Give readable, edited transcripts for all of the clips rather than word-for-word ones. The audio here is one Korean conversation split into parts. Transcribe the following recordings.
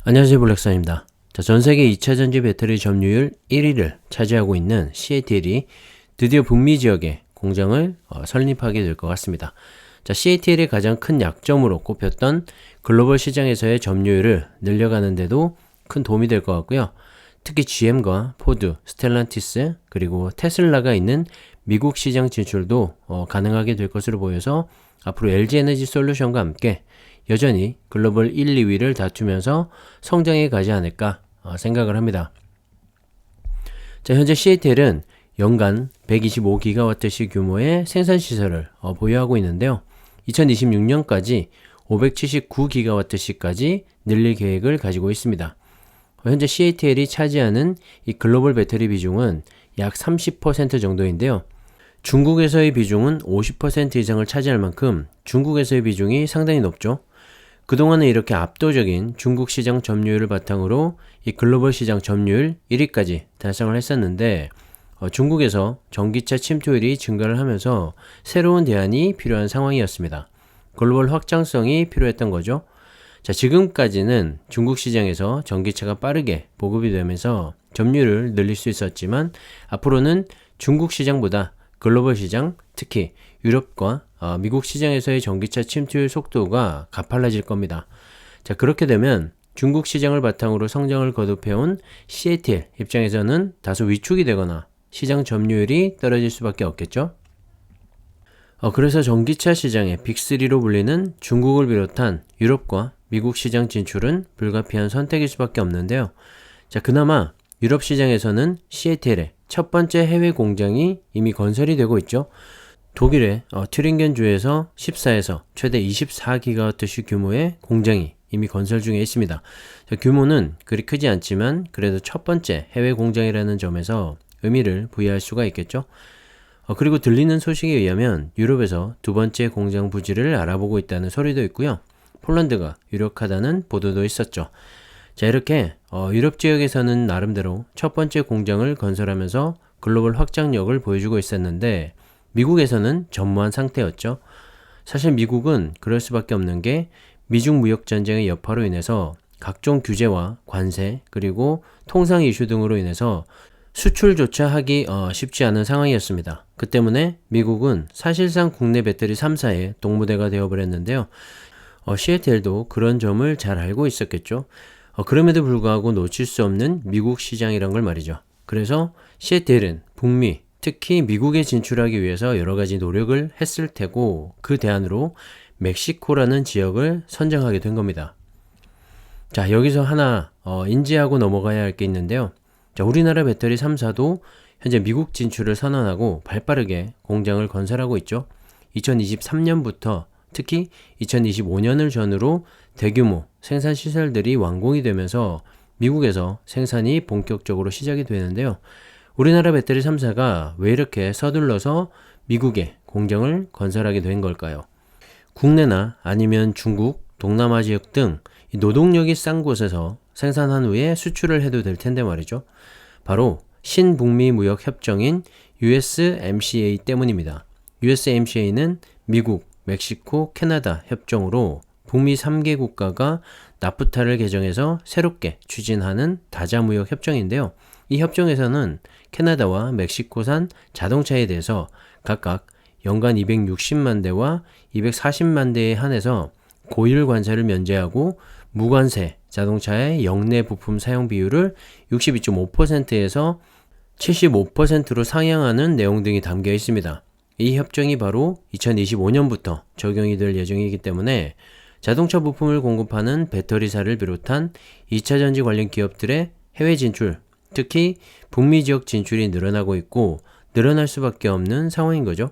안녕하세요, 블랙선입니다. 자, 전세계 2차전지 배터리 점유율 1위를 차지하고 있는 CATL이 드디어 북미 지역에 공장을 설립하게 될 것 같습니다. 자, CATL의 가장 큰 약점으로 꼽혔던 글로벌 시장에서의 점유율을 늘려가는 데도 큰 도움이 될 것 같고요. 특히 GM과 포드, 스텔란티스, 그리고 테슬라가 있는 미국 시장 진출도 가능하게 될 것으로 보여서 앞으로 LG에너지 솔루션과 함께 여전히 글로벌 1, 2위를 다투면서 성장해 가지 않을까 생각을 합니다. 자, 현재 CATL은 연간 125GW시 규모의 생산시설을 보유하고 있는데요. 2026년까지 579GW시까지 늘릴 계획을 가지고 있습니다. 현재 CATL이 차지하는 이 글로벌 배터리 비중은 약 30% 정도인데요. 중국에서의 비중은 50% 이상을 차지할 만큼 중국에서의 비중이 상당히 높죠. 그동안은 이렇게 압도적인 중국 시장 점유율을 바탕으로 이 글로벌 시장 점유율 1위까지 달성을 했었는데 중국에서 전기차 침투율이 증가를 하면서 새로운 대안이 필요한 상황이었습니다. 글로벌 확장성이 필요했던 거죠. 자, 지금까지는 중국 시장에서 전기차가 빠르게 보급이 되면서 점유율을 늘릴 수 있었지만 앞으로는 중국 시장보다 글로벌 시장, 특히 유럽과 미국 시장에서의 전기차 침투율 속도가 가팔라질 겁니다. 자, 그렇게 되면 중국 시장을 바탕으로 성장을 거듭해온 CATL 입장에서는 다소 위축이 되거나 시장 점유율이 떨어질 수밖에 없겠죠. 그래서 전기차 시장의 빅3로 불리는 중국을 비롯한 유럽과 미국 시장 진출은 불가피한 선택일 수밖에 없는데요. 자, 그나마 유럽 시장에서는 CATL의 첫 번째 해외 공장이 이미 건설이 되고 있죠. 독일의 튜링겐주에서 14에서 최대 24GW시 규모의 공장이 이미 건설 중에 있습니다. 자, 규모는 그리 크지 않지만 그래도 첫 번째 해외 공장이라는 점에서 의미를 부여할 수가 있겠죠. 그리고 들리는 소식에 의하면 유럽에서 두 번째 공장 부지를 알아보고 있다는 소리도 있고요. 폴란드가 유력하다는 보도도 있었죠. 자, 이렇게 유럽 지역에서는 나름대로 첫 번째 공장을 건설하면서 글로벌 확장력을 보여주고 있었는데 미국에서는 전무한 상태였죠. 사실 미국은 그럴 수밖에 없는 게 미중 무역 전쟁의 여파로 인해서 각종 규제와 관세 그리고 통상 이슈 등으로 인해서 수출조차 하기 쉽지 않은 상황이었습니다. 그 때문에 미국은 사실상 국내 배터리 3사의 동무대가 되어버렸는데요. CATL도 그런 점을 잘 알고 있었겠죠. 그럼에도 불구하고 놓칠 수 없는 미국 시장이란 걸 말이죠. 그래서 CATL은 북미, 특히 미국에 진출하기 위해서 여러 가지 노력을 했을 테고 그 대안으로 멕시코라는 지역을 선정하게 된 겁니다. 자, 여기서 하나 인지하고 넘어가야 할 게 있는데요. 자, 우리나라 배터리 3사도 현재 미국 진출을 선언하고 발빠르게 공장을 건설하고 있죠. 2023년부터 특히 2025년을 전후로 대규모 생산 시설들이 완공이 되면서 미국에서 생산이 본격적으로 시작이 되는데요. 우리나라 배터리 3사가 왜 이렇게 서둘러서 미국에 공장을 건설하게 된 걸까요? 국내나 아니면 중국, 동남아 지역 등 노동력이 싼 곳에서 생산한 후에 수출을 해도 될 텐데 말이죠. 바로 신북미 무역 협정인 USMCA 때문입니다. USMCA는 미국, 멕시코, 캐나다 협정으로 북미 3개 국가가 나프타를 개정해서 새롭게 추진하는 다자무역 협정인데요. 이 협정에서는 캐나다와 멕시코산 자동차에 대해서 각각 연간 260만 대와 240만 대에 한해서 고율 관세를 면제하고 무관세 자동차의 역내 부품 사용 비율을 62.5%에서 75%로 상향하는 내용 등이 담겨 있습니다. 이 협정이 바로 2025년부터 적용이 될 예정이기 때문에 자동차 부품을 공급하는 배터리사를 비롯한 2차전지 관련 기업들의 해외 진출, 특히 북미 지역 진출이 늘어나고 있고 늘어날 수밖에 없는 상황인 거죠.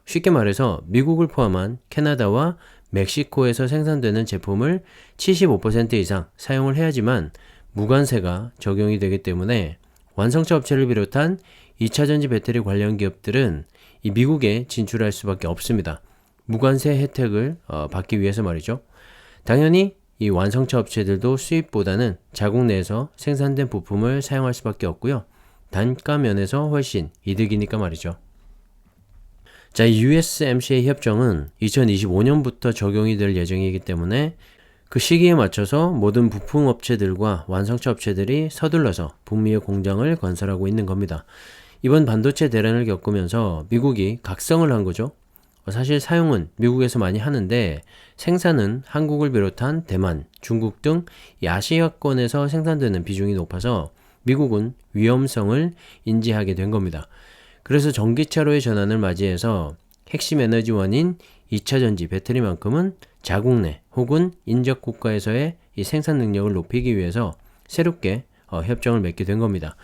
쉽게 말해서 미국을 포함한 캐나다와 멕시코에서 생산되는 제품을 75% 이상 사용을 해야지만 무관세가 적용이 되기 때문에 완성차 업체를 비롯한 2차전지 배터리 관련 기업들은 이 미국에 진출할 수밖에 없습니다. 무관세 혜택을 받기 위해서 말이죠. 당연히 이 완성차 업체들도 수입보다는 자국 내에서 생산된 부품을 사용할 수밖에 없고요. 단가 면에서 훨씬 이득이니까 말이죠. 자, USMCA 협정은 2025년부터 적용이 될 예정이기 때문에 그 시기에 맞춰서 모든 부품 업체들과 완성차 업체들이 서둘러서 북미의 공장을 건설하고 있는 겁니다. 이번 반도체 대란을 겪으면서 미국이 각성을 한 거죠. 사실 사용은 미국에서 많이 하는데 생산은 한국을 비롯한 대만, 중국 등 이 아시아권에서 생산되는 비중이 높아서 미국은 위험성을 인지하게 된 겁니다. 그래서 전기차로의 전환을 맞이해서 핵심 에너지원인 2차전지 배터리만큼은 자국 내 혹은 인접 국가에서의 이 생산 능력을 높이기 위해서 새롭게 협정을 맺게 된 겁니다.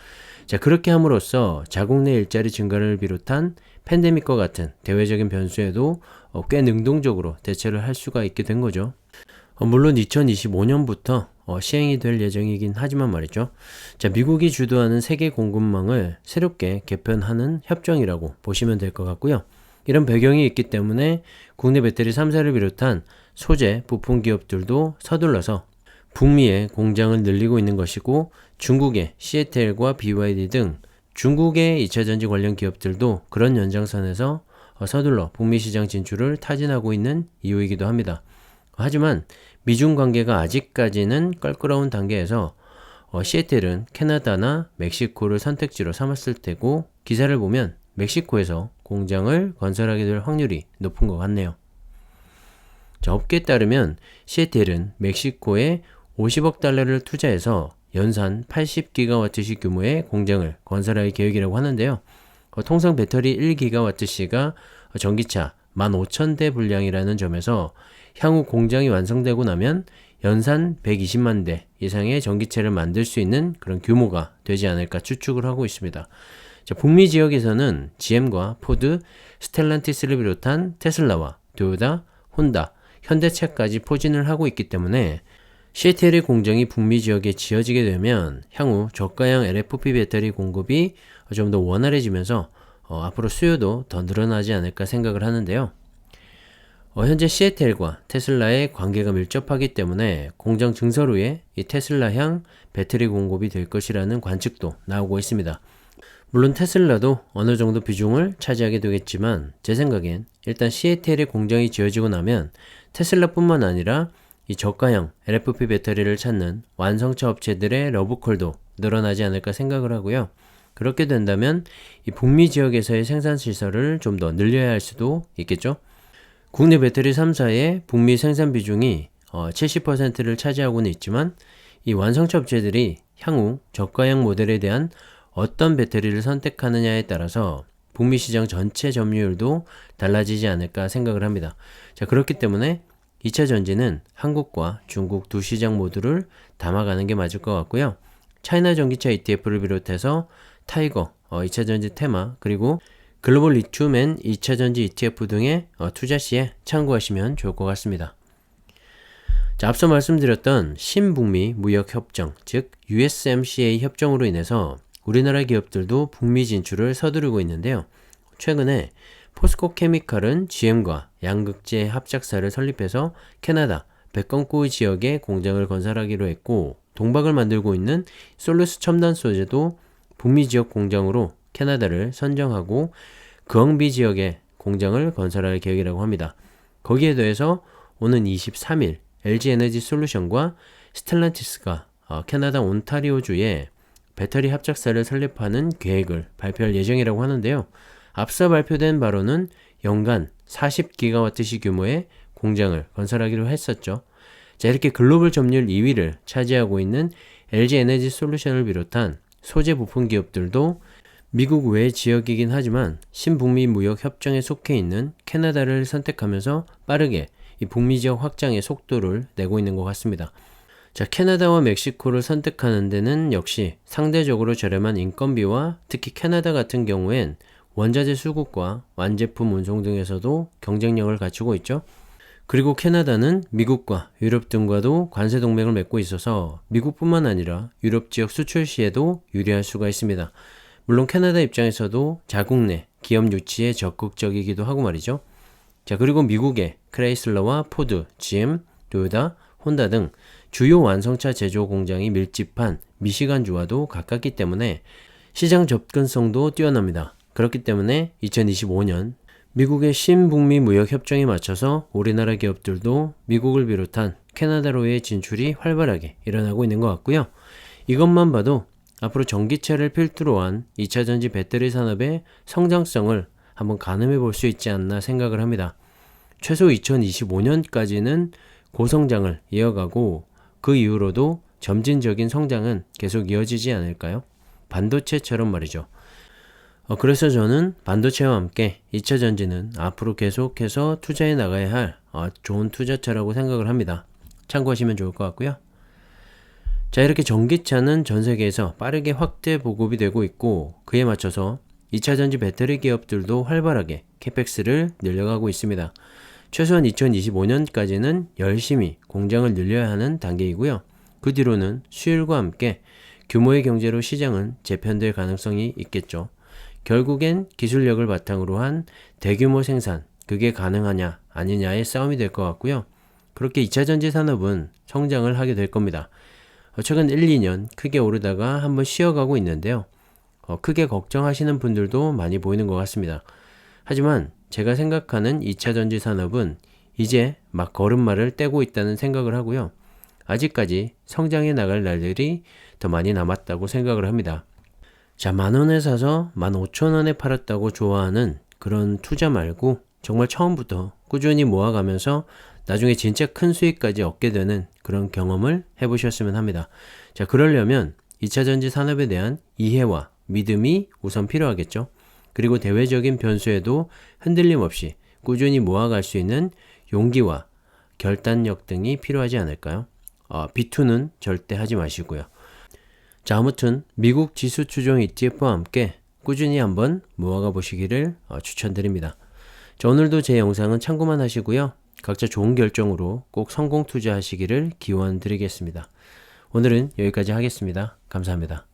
자, 그렇게 함으로써 자국 내 일자리 증가를 비롯한 팬데믹과 같은 대외적인 변수에도 꽤 능동적으로 대처를 할 수가 있게 된 거죠. 물론 2025년부터 시행이 될 예정이긴 하지만 말이죠. 자, 미국이 주도하는 세계 공급망을 새롭게 개편하는 협정이라고 보시면 될 것 같고요. 이런 배경이 있기 때문에 국내 배터리 3사를 비롯한 소재, 부품 기업들도 서둘러서 북미의 공장을 늘리고 있는 것이고 중국의 CATL과 BYD 등 중국의 2차전지 관련 기업들도 그런 연장선에서 서둘러 북미 시장 진출을 타진하고 있는 이유이기도 합니다. 하지만 미중 관계가 아직까지는 껄끄러운 단계에서 CATL은 캐나다나 멕시코를 선택지로 삼았을 테고 기사를 보면 멕시코에서 공장을 건설하게 될 확률이 높은 것 같네요. 자, 업계에 따르면 CATL은 멕시코에 50억 달러를 투자해서 연산 80기가와트시 규모의 공장을 건설할 계획이라고 하는데요. 통상 배터리 1기가와트시가 전기차 15,000대 분량이라는 점에서 향후 공장이 완성되고 나면 연산 120만 대 이상의 전기차를 만들 수 있는 그런 규모가 되지 않을까 추측을 하고 있습니다. 자, 북미 지역에서는 GM과 포드, 스텔란티스를 비롯한 테슬라와 토요타, 혼다, 현대차까지 포진을 하고 있기 때문에 CATL의 공장이 북미 지역에 지어지게 되면 향후 저가형 LFP 배터리 공급이 좀 더 원활해지면서 앞으로 수요도 더 늘어나지 않을까 생각을 하는데요. 현재 CATL과 테슬라의 관계가 밀접하기 때문에 공장 증설 후에 이 테슬라향 배터리 공급이 될 것이라는 관측도 나오고 있습니다. 물론 테슬라도 어느 정도 비중을 차지하게 되겠지만 제 생각엔 일단 CATL의 공장이 지어지고 나면 테슬라뿐만 아니라 이 저가형 LFP 배터리를 찾는 완성차 업체들의 러브콜도 늘어나지 않을까 생각을 하고요. 그렇게 된다면 이 북미 지역에서의 생산 시설을 좀 더 늘려야 할 수도 있겠죠. 국내 배터리 3사의 북미 생산 비중이 70%를 차지하고는 있지만 이 완성차 업체들이 향후 저가형 모델에 대한 어떤 배터리를 선택하느냐에 따라서 북미 시장 전체 점유율도 달라지지 않을까 생각을 합니다. 자, 그렇기 때문에 2차 전지는 한국과 중국 두 시장 모두를 담아가는 게 맞을 것 같고요. 차이나 전기차 ETF를 비롯해서 타이거, 2차 전지 테마, 그리고 글로벌 리튬 앤 2차 전지 ETF 등의 투자 시에 참고하시면 좋을 것 같습니다. 자, 앞서 말씀드렸던 신북미 무역협정, 즉 USMCA 협정으로 인해서 우리나라 기업들도 북미 진출을 서두르고 있는데요. 최근에 포스코 케미칼은 GM과 양극재 합작사를 설립해서 캐나다 백건구 지역에 공장을 건설하기로 했고, 동박을 만들고 있는 솔루스 첨단 소재도 북미 지역 공장으로 캐나다를 선정하고 그엉비 지역에 공장을 건설할 계획이라고 합니다. 거기에 더해서 오는 23일 LG에너지 솔루션과 스텔란티스가 캐나다 온타리오주에 배터리 합작사를 설립하는 계획을 발표할 예정이라고 하는데요. 앞서 발표된 바로는 연간 40기가와트시 규모의 공장을 건설하기로 했었죠. 자, 이렇게 글로벌 점유율 2위를 차지하고 있는 LG에너지 솔루션을 비롯한 소재 부품 기업들도 미국 외 지역이긴 하지만 신북미 무역 협정에 속해 있는 캐나다를 선택하면서 빠르게 이 북미 지역 확장의 속도를 내고 있는 것 같습니다. 자, 캐나다와 멕시코를 선택하는 데는 역시 상대적으로 저렴한 인건비와 특히 캐나다 같은 경우엔 원자재 수급과 완제품 운송 등에서도 경쟁력을 갖추고 있죠. 그리고 캐나다는 미국과 유럽 등과도 관세 동맹을 맺고 있어서 미국뿐만 아니라 유럽 지역 수출 시에도 유리할 수가 있습니다. 물론 캐나다 입장에서도 자국 내 기업 유치에 적극적이기도 하고 말이죠. 자, 그리고 미국의 크레이슬러와 포드, GM, 토요타, 혼다 등 주요 완성차 제조 공장이 밀집한 미시간주와도 가깝기 때문에 시장 접근성도 뛰어납니다. 그렇기 때문에 2025년 미국의 신북미 무역 협정에 맞춰서 우리나라 기업들도 미국을 비롯한 캐나다로의 진출이 활발하게 일어나고 있는 것 같고요. 이것만 봐도 앞으로 전기차를 필두로 한 2차 전지 배터리 산업의 성장성을 한번 가늠해 볼 수 있지 않나 생각을 합니다. 최소 2025년까지는 고성장을 이어가고 그 이후로도 점진적인 성장은 계속 이어지지 않을까요? 반도체처럼 말이죠. 그래서 저는 반도체와 함께 2차 전지는 앞으로 계속해서 투자해 나가야 할 좋은 투자처라고 생각을 합니다. 참고하시면 좋을 것 같고요. 자, 이렇게 전기차는 전 세계에서 빠르게 확대 보급이 되고 있고 그에 맞춰서 2차 전지 배터리 기업들도 활발하게 캐펙스를 늘려가고 있습니다. 최소한 2025년까지는 열심히 공장을 늘려야 하는 단계이고요. 그 뒤로는 수율과 함께 규모의 경제로 시장은 재편될 가능성이 있겠죠. 결국엔 기술력을 바탕으로 한 대규모 생산, 그게 가능하냐 아니냐의 싸움이 될 것 같고요. 그렇게 2차 전지 산업은 성장을 하게 될 겁니다. 최근 1, 2년 크게 오르다가 한번 쉬어가고 있는데요. 크게 걱정하시는 분들도 많이 보이는 것 같습니다. 하지만 제가 생각하는 2차 전지 산업은 이제 막 걸음마를 떼고 있다는 생각을 하고요. 아직까지 성장해 나갈 날들이 더 많이 남았다고 생각을 합니다. 자, 10,000원에 사서 15,000원에 팔았다고 좋아하는 그런 투자 말고 정말 처음부터 꾸준히 모아가면서 나중에 진짜 큰 수익까지 얻게 되는 그런 경험을 해보셨으면 합니다. 자, 그러려면 2차 전지 산업에 대한 이해와 믿음이 우선 필요하겠죠. 그리고 대외적인 변수에도 흔들림 없이 꾸준히 모아갈 수 있는 용기와 결단력 등이 필요하지 않을까요? 비투는 절대 하지 마시고요. 자, 아무튼 미국 지수 추종 ETF와 함께 꾸준히 한번 모아가 보시기를 추천드립니다. 자, 오늘도 제 영상은 참고만 하시고요. 각자 좋은 결정으로 꼭 성공 투자하시기를 기원 드리겠습니다. 오늘은 여기까지 하겠습니다. 감사합니다.